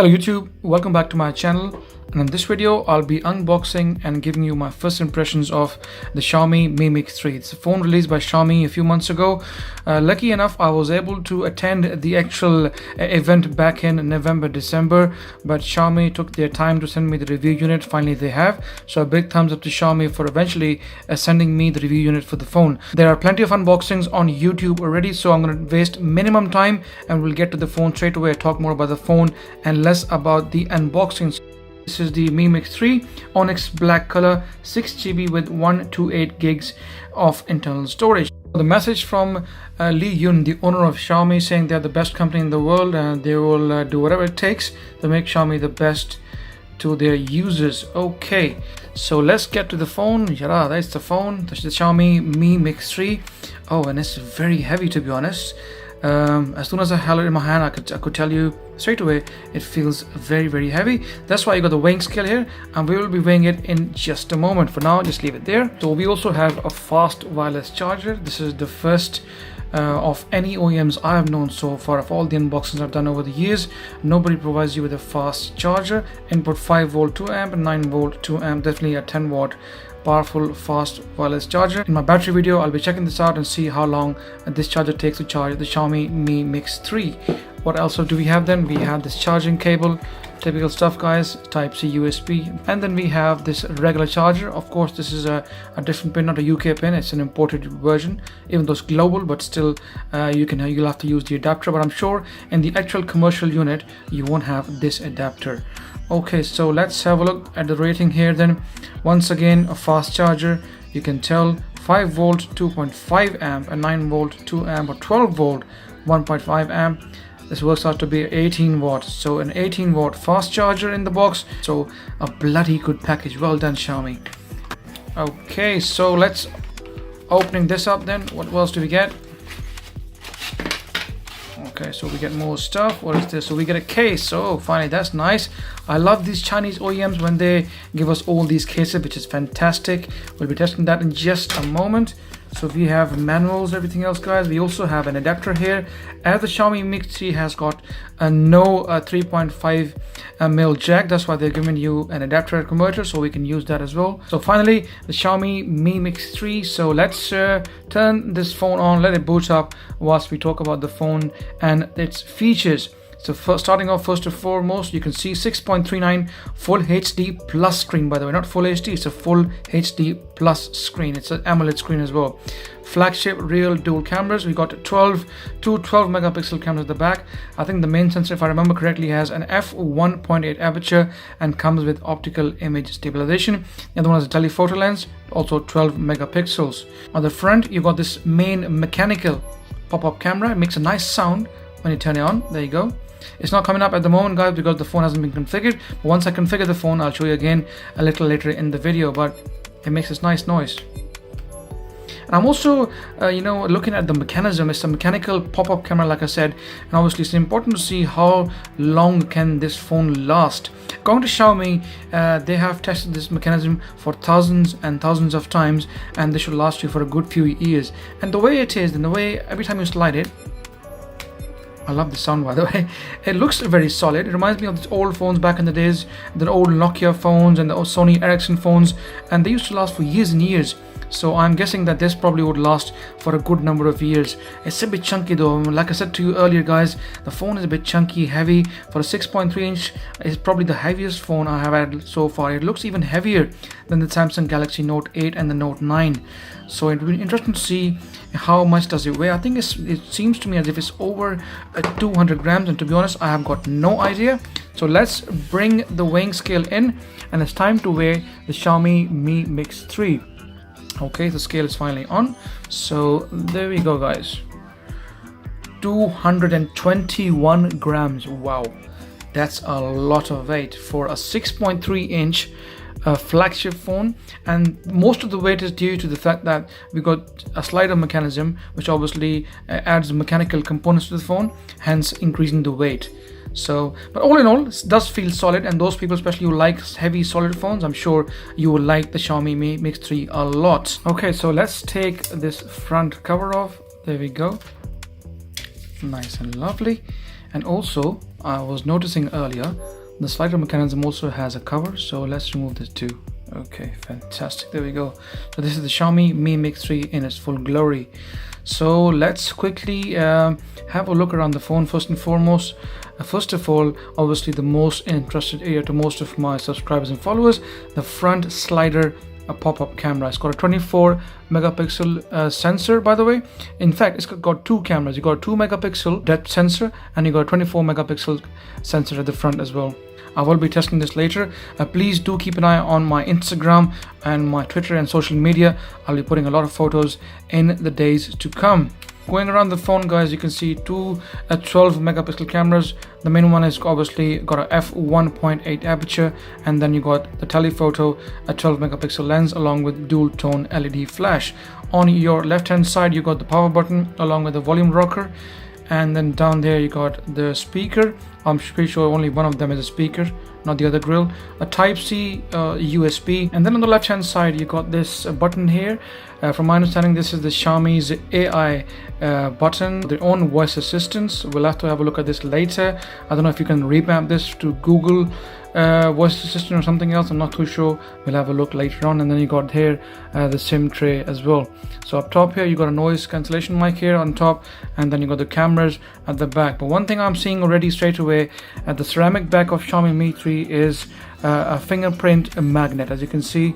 Hello YouTube, welcome back to my channel, and in this video I'll be unboxing and giving you my first impressions of the Xiaomi Mi Mix 3. It's a phone released by Xiaomi a few months ago. Lucky enough, I was able to attend the actual event back in November, December, but Xiaomi took their time to send me the review unit. Finally they have, so a big thumbs up to Xiaomi for eventually sending me the review unit for the phone. There are plenty of unboxings on YouTube already, so I'm going to waste minimum time and we'll get to the phone straight away. Talk more about the phone and less about the unboxings. This is the Mi Mix 3 Onyx black color, 6GB with 128 gigs of internal storage. The message from Li Yun, the owner of Xiaomi, saying they're the best company in the world and they will do whatever it takes to make Xiaomi the best to their users. Okay, so let's get to the phone. Yada, that's the phone. That's the Xiaomi Mi Mix 3. Oh, and it's very heavy, to be honest. As soon as I held it in my hand, I could tell you straight away it feels very heavy. That's why you got the weighing scale here, and we will be weighing it in just a moment. For now, just leave it there. So we also have a fast wireless charger. This is the first of any OEMs I have known so far. Of all the unboxings I've done over the years, nobody provides you with a fast charger. Input 5V 2A and 9V 2A, definitely a 10W powerful fast wireless charger. In my battery video, I'll be checking this out and see how long this charger takes to charge the Xiaomi Mi Mix 3. What else do we have then? We have this charging cable, typical stuff guys, Type-C USB, and then we have this regular charger. Of course, this is a different pin, not a UK pin. It's an imported version, even though it's global, but still you'll have to use the adapter. But I'm sure in the actual commercial unit you won't have this adapter. Okay, so let's have a look at the rating here then. Once again, a fast charger. You can tell 5V 2.5 amp and 9V 2 amp or 12V 1.5 amp. This works out to be 18 watts, so an 18-watt fast charger in the box. So a bloody good package. Well done, Xiaomi. Okay, so let's opening this up then. What else do we get? Okay, so we get more stuff. What is this? So we get a case. Oh, finally, that's nice. I love these Chinese OEMs when they give us all these cases, which is fantastic. We'll be testing that in just a moment. So we have manuals, everything else guys. We also have an adapter here, as the Xiaomi Mix 3 has got no 3.5mm jack. That's why they're giving you an adapter converter, so we can use that as well. So finally, the Xiaomi Mi Mix 3. So let's turn this phone on, let it boot up whilst we talk about the phone and its features. So starting off, first and foremost, you can see 6.39 full HD plus screen. By the way, not full HD, it's a full HD plus screen. It's an AMOLED screen as well. Flagship real dual cameras. We got 12 megapixel cameras at the back. I think the main sensor, if I remember correctly, has an f1.8 aperture and comes with optical image stabilization. The other one is a telephoto lens, also 12 megapixels. On the front, you got this main mechanical pop-up camera. It makes a nice sound when you turn it on. There you go. It's not coming up at the moment guys because the phone hasn't been configured, but once I configure the phone I'll show you again a little later in the video, but it makes this nice noise. And I'm also looking at the mechanism. It's a mechanical pop-up camera, like I said, and obviously it's important to see how long can this phone last. According to Xiaomi, they have tested this mechanism for thousands and thousands of times, and this should last you for a good few years. And the way it is, and the way every time you slide it, I love the sound, by the way. It looks very solid. It reminds me of these old phones back in the days, the old Nokia phones and the old Sony Ericsson phones, and they used to last for years and years. So I'm guessing that this probably would last for a good number of years. It's a bit chunky though. Like I said to you earlier guys, the phone is a bit chunky, heavy. For a 6.3 inch, it's probably the heaviest phone I have had so far. It looks even heavier than the Samsung Galaxy Note 8 and the Note 9. So it will be interesting to see how much does it weigh. I think it seems to me as if it's over 200 grams, and to be honest, I have got no idea. So let's bring the weighing scale in, and it's time to weigh the Xiaomi Mi Mix 3. Okay, the scale is finally on. So there we go guys, 221 grams. Wow, that's a lot of weight for a 6.3 inch flagship phone, and most of the weight is due to the fact that we got a slider mechanism, which obviously adds mechanical components to the phone, hence increasing the weight. So, but all in all, it does feel solid, and those people especially who like heavy solid phones, I'm sure you will like the Xiaomi Mi Mix 3 a lot. Okay, so let's take this front cover off. There we go, nice and lovely. And also I was noticing earlier the slider mechanism also has a cover, so let's remove this too. Okay, fantastic, there we go. So this is the Xiaomi Mi Mix 3 in its full glory. So let's quickly have a look around the phone. First and foremost, first of all, obviously the most interested area to most of my subscribers and followers, the front slider pop-up camera. It's got a 24 megapixel sensor, by the way. In fact, it's got two cameras. You got a 2 megapixel depth sensor and you got a 24 megapixel sensor at the front as well. I will be testing this later. Please do keep an eye on my Instagram and my Twitter and social media. I'll be putting a lot of photos in the days to come. Going around the phone, guys, you can see two 12 megapixel cameras. The main one is obviously got a f1.8 aperture, and then you got the telephoto, a 12 megapixel lens along with dual tone LED flash. On your left hand side you got the power button along with the volume rocker, and then down there you got the speaker. I'm pretty sure only one of them is a speaker, not the other grill. A Type-C USB, and then on the left hand side you got this button here. From my understanding, this is the Xiaomi's AI button, their own voice assistants. We'll have to have a look at this later. I don't know if you can revamp this to Google voice assistant or something else. I'm not too sure. We'll have a look later on. And then you got here the SIM tray as well. So up top here you got a noise cancellation mic here on top, and then you got the cameras at the back. But one thing I'm seeing already straight away at the ceramic back of Xiaomi Mi 3 is a fingerprint magnet. As you can see,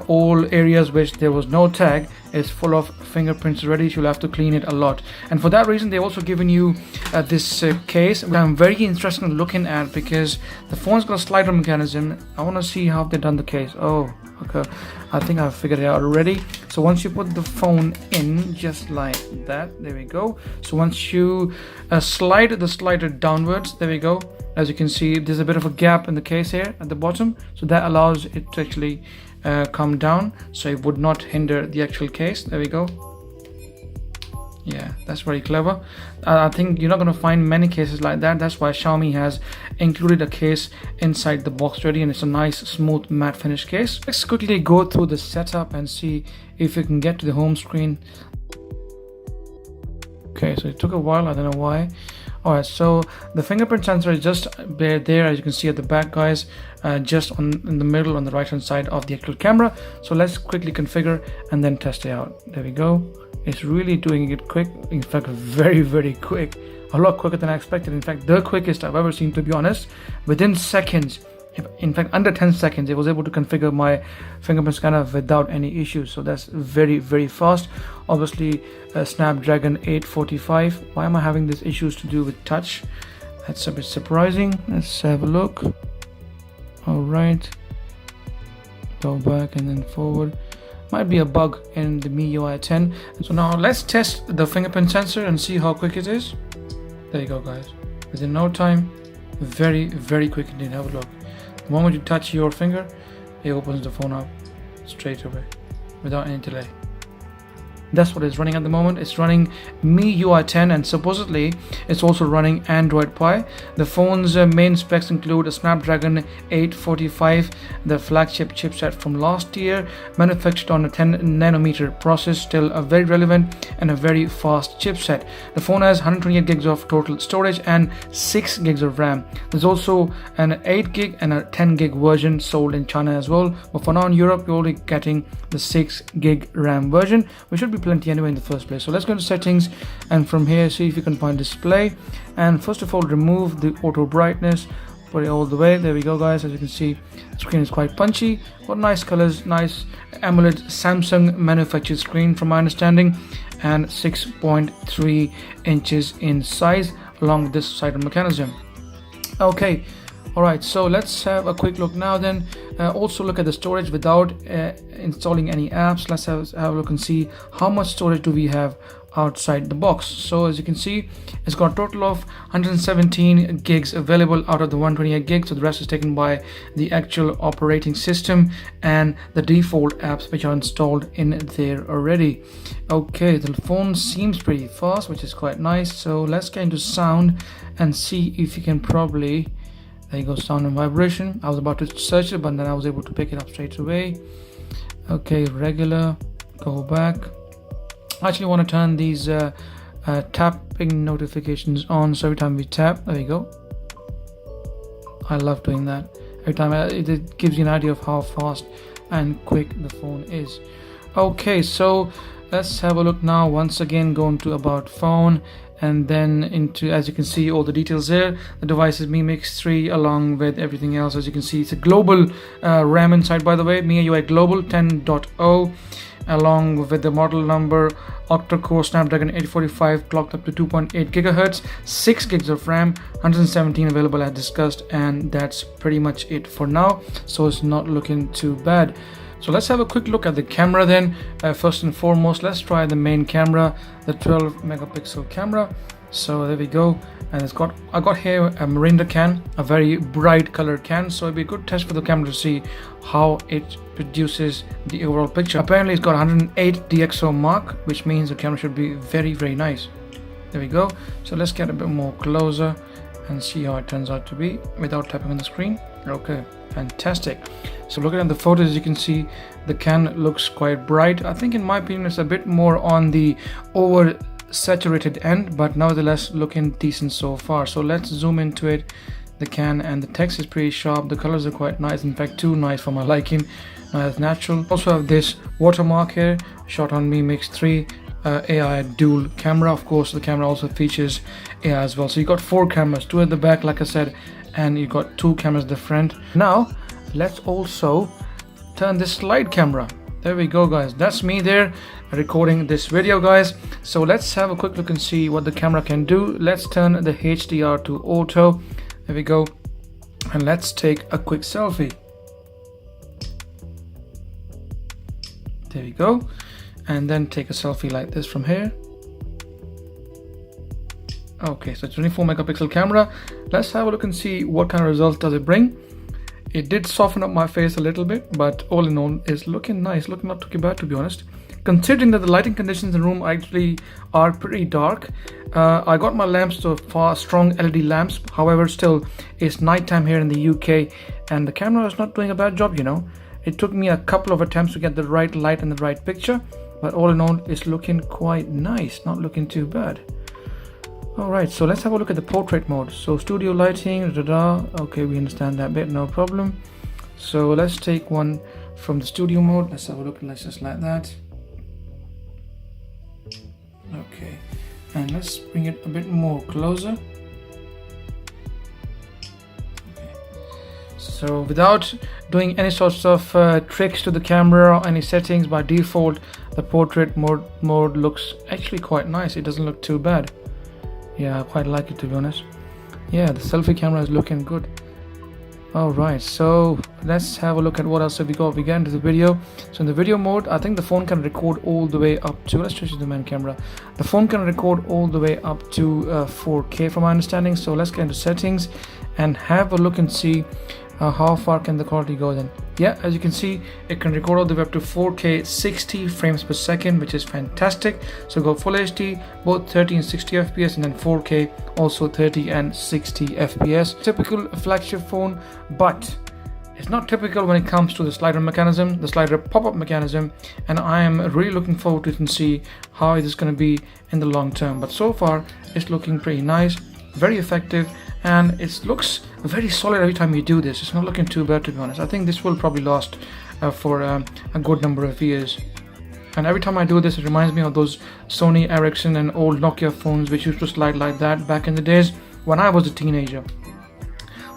all areas which there was no tag is full of fingerprints already. You'll have to clean it a lot, and for that reason they've also given you this case, which I'm very interested in looking at, because the phone's got a slider mechanism. I want to see how they've done the case. Oh, okay, I think I've figured it out already. So once you put the phone in just like that, there we go. So once you slide the slider downwards, there we go. As you can see, there's a bit of a gap in the case here at the bottom, so that allows it to actually come down, so it would not hinder the actual case. There we go. Yeah, that's very clever. I think you're not going to find many cases like that. That's why Xiaomi has included a case inside the box already, and it's a nice smooth matte finish case. Let's quickly go through the setup and see if we can get to the home screen. Okay, so it took a while, I don't know why. Alright, so the fingerprint sensor is just there, as you can see at the back, guys, just in the middle on the right hand side of the actual camera. So let's quickly configure and then test it out. There we go. It's really doing it quick, in fact very quick, a lot quicker than I expected. In fact, the quickest I've ever seen, to be honest. Within seconds, in fact under 10 seconds, it was able to configure my fingerprint scanner without any issues. So that's very fast. Obviously Snapdragon 845. Why am I having these issues to do with touch? That's a bit surprising. Let's have a look. All right, go back and then forward. Might be a bug in the MIUI 10. So now let's test the fingerprint sensor and see how quick it is. There you go, guys. Within no time, very quick indeed. Have a look. The moment you touch your finger, it opens the phone up straight away without any delay. That's what it's running at the moment. It's running MIUI 10, and supposedly it's also running Android Pie. The phone's main specs include a Snapdragon 845, the flagship chipset from last year, manufactured on a 10 nanometer process, still a very relevant and a very fast chipset. The phone has 128 gigs of total storage and 6 gigs of RAM. There's also an 8 gig and a 10 gig version sold in China as well, but for now in Europe you're only getting the 6 gig RAM version, which should be plenty anyway in the first place. So let's go to settings, and from here see if you can find display, and first of all remove the auto brightness, put it all the way. There we go, guys. As you can see, the screen is quite punchy, got nice colors, nice AMOLED Samsung manufactured screen from my understanding, and 6.3 inches in size along with this slider mechanism. Okay, alright, so let's have a quick look now then. Also look at the storage without installing any apps. Let's have a look and see how much storage do we have outside the box. So as you can see, it's got a total of 117 gigs available out of the 128 gigs. So the rest is taken by the actual operating system and the default apps which are installed in there already. Okay, the phone seems pretty fast, which is quite nice. So let's get into sound and see if you can probably... There you go, sound and vibration. I was about to search it, but then I was able to pick it up straight away. Okay, regular, go back. I actually want to turn these tapping notifications on, so every time we tap, there you go. I love doing that. Every time it gives you an idea of how fast and quick the phone is. Okay, so let's have a look now. Once again, go into about phone and then into, as you can see, all the details there. The device is Mi Mix 3 along with everything else. As you can see, it's a global RAM inside, by the way, MIUI Global 10.0, along with the model number, octa-core Snapdragon 845, clocked up to 2.8 gigahertz, 6 gigs of RAM, 117 available as discussed, and that's pretty much it for now. So it's not looking too bad. So let's have a quick look at the camera then. First and foremost, let's try the main camera, the 12 megapixel camera. So there we go, and I got here a Mirinda can, a very bright colored can, so it'd be a good test for the camera to see how it produces the overall picture. Apparently it's got 108 DxO mark, which means the camera should be very, very nice. There we go. So let's get a bit more closer and see how it turns out to be without tapping on the screen. Okay, fantastic. So looking at the photos, as you can see, the can looks quite bright. I think in my opinion it's a bit more on the over saturated end, but nevertheless looking decent so far. So let's zoom into it, the can, and the text is pretty sharp. The colors are quite nice, in fact too nice for my liking. Nice natural. Also have this watermark here, shot on Mi Mix 3 AI dual camera. Of course the camera also features AI as well. So you got 4 cameras, 2 at the back like I said, and you got 2 cameras at the front. Now let's also turn this slide camera. There we go, guys. That's me there recording this video, guys. So let's have a quick look and see what the camera can do. Let's turn the HDR to auto. There we go, and let's take a quick selfie. There we go, and then take a selfie like this from here. Okay, so 24 megapixel camera. Let's have a look and see what kind of results does it bring. It did soften up my face a little bit, but all in all, it's looking nice, looking not too bad to be honest. Considering that the lighting conditions in the room actually are pretty dark, I got my lamps to far strong LED lamps. However, still, it's nighttime here in the UK, and the camera is not doing a bad job, you know. It took me a couple of attempts to get the right light and the right picture, but all in all, it's looking quite nice, not looking too bad. Alright, so let's have a look at the portrait mode. So studio lighting, okay, we understand that bit, no problem. So let's take one from the studio mode. Let's have a look, let's just like that. Okay, and let's bring it a bit more closer. Okay. So without doing any sorts of tricks to the camera or any settings, by default the portrait mode looks actually quite nice. It doesn't look too bad. Yeah, I quite like it to be honest. Yeah, the selfie camera is looking good. Alright, so let's have a look at what else have we got. We get into the video. So in the video mode, I think the phone can record all the way up to, let's switch to the main camera. The phone can record all the way up to 4K from my understanding. So let's get into settings and have a look and see how far can the quality go then. Yeah, as you can see, it can record all the way up to 4K 60 frames per second, which is fantastic. So go full HD, both 30 and 60 FPS, and then 4K also 30 and 60 FPS. Typical flagship phone, but it's not typical when it comes to the slider mechanism, the slider pop-up mechanism, and I am really looking forward to it and see how it is going to be in the long term. But so far it's looking pretty nice, very effective, and it looks very solid every time you do this. It's not looking too bad to be honest. I think this will probably last for a good number of years. And every time I do this, it reminds me of those Sony Ericsson and old Nokia phones which used to slide like that back in the days when I was a teenager.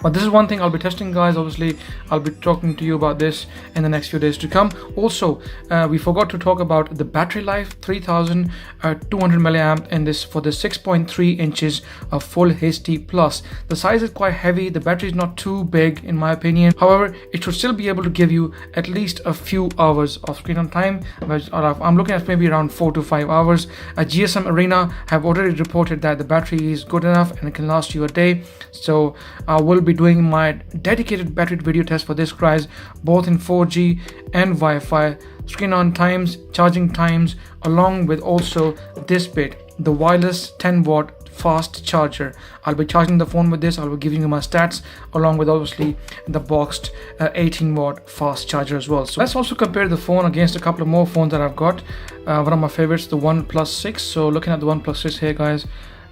But this is one thing I'll be testing, guys. Obviously I'll be talking to you about this in the next few days to come. Also, we forgot to talk about the battery life. 3200 milliamp in this for the 6.3 inches of full HD plus. The size is quite heavy, the battery is not too big in my opinion. However, it should still be able to give you at least a few hours of screen on time. I'm looking at maybe around 4 to 5 hours. GSM Arena have already reported that the battery is good enough and it can last you a day. So I will be doing my dedicated battery video test for this, guys, both in 4G and Wi-Fi, screen on times, charging times, along with also this bit, the wireless 10 watt fast charger. I'll be charging the phone with this. I'll be giving you my stats along with obviously the boxed 18-watt fast charger as well. So let's also compare the phone against a couple of more phones that I've got. One of my favorites, the OnePlus 6. So looking at the OnePlus 6 here, guys,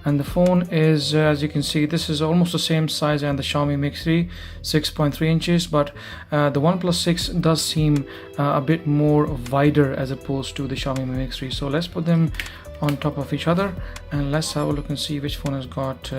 and the phone is as you can see, this is almost the same size as the Xiaomi Mi Mix 3, 6.3 inches, but the OnePlus 6 does seem a bit more wider as opposed to the Xiaomi Mi Mix 3. So let's put them on top of each other and let's have a look and see which phone has got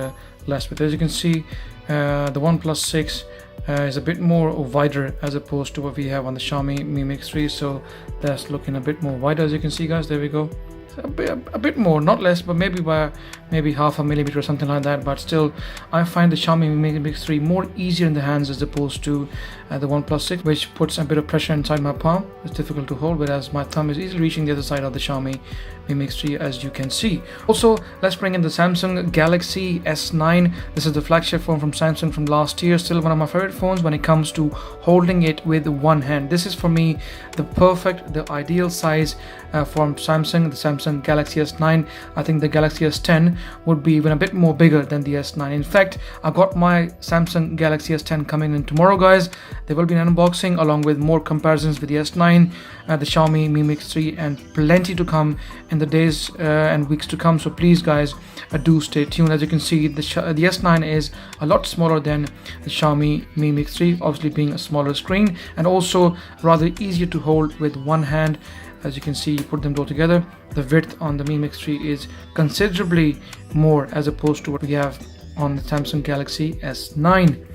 less. But as you can see, the OnePlus 6 is a bit more wider as opposed to what we have on the Xiaomi Mi Mix 3. So that's looking a bit more wider, as you can see, guys. There we go. A bit more, not less, but maybe by half a millimeter or something like that. But still, I find the Xiaomi Mi Mix 3 more easier in the hands as opposed to the OnePlus 6, which puts a bit of pressure inside my palm. It's difficult to hold, whereas my thumb is easily reaching the other side of the Xiaomi Mi Mix 3, as you can see. Also, let's bring in the Samsung Galaxy S9. This is the flagship phone from Samsung from last year. Still one of my favorite phones when it comes to holding it with one hand. This is for me the ideal size from Samsung, the Samsung Galaxy S9. I think the Galaxy S10 would be even a bit more bigger than the S9. In fact, I got my Samsung Galaxy S10 coming in tomorrow, guys. There will be an unboxing along with more comparisons with the S9, the Xiaomi Mi Mix 3, and plenty to come in the days and weeks to come. So please, guys, do stay tuned. As you can see, the S9 is a lot smaller than the Xiaomi Mi Mix 3, obviously being a smaller screen and also rather easier to hold with one hand. As you can see, you put them all together, the width on the Mi Mix 3 is considerably more as opposed to what we have on the Samsung Galaxy S9.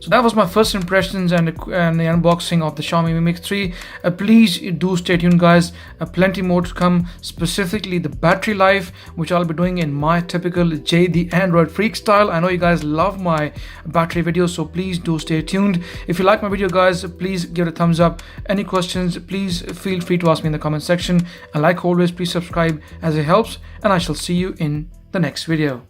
So that was my first impressions and the unboxing of the Xiaomi Mi Mix 3. Please do stay tuned, guys. Plenty more to come, specifically the battery life, which I'll be doing in my typical Jay the Android Freak style. I know you guys love my battery videos, so please do stay tuned. If you like my video, guys, please give it a thumbs up. Any questions, please feel free to ask me in the comment section. And like always, please subscribe as it helps, and I shall see you in the next video.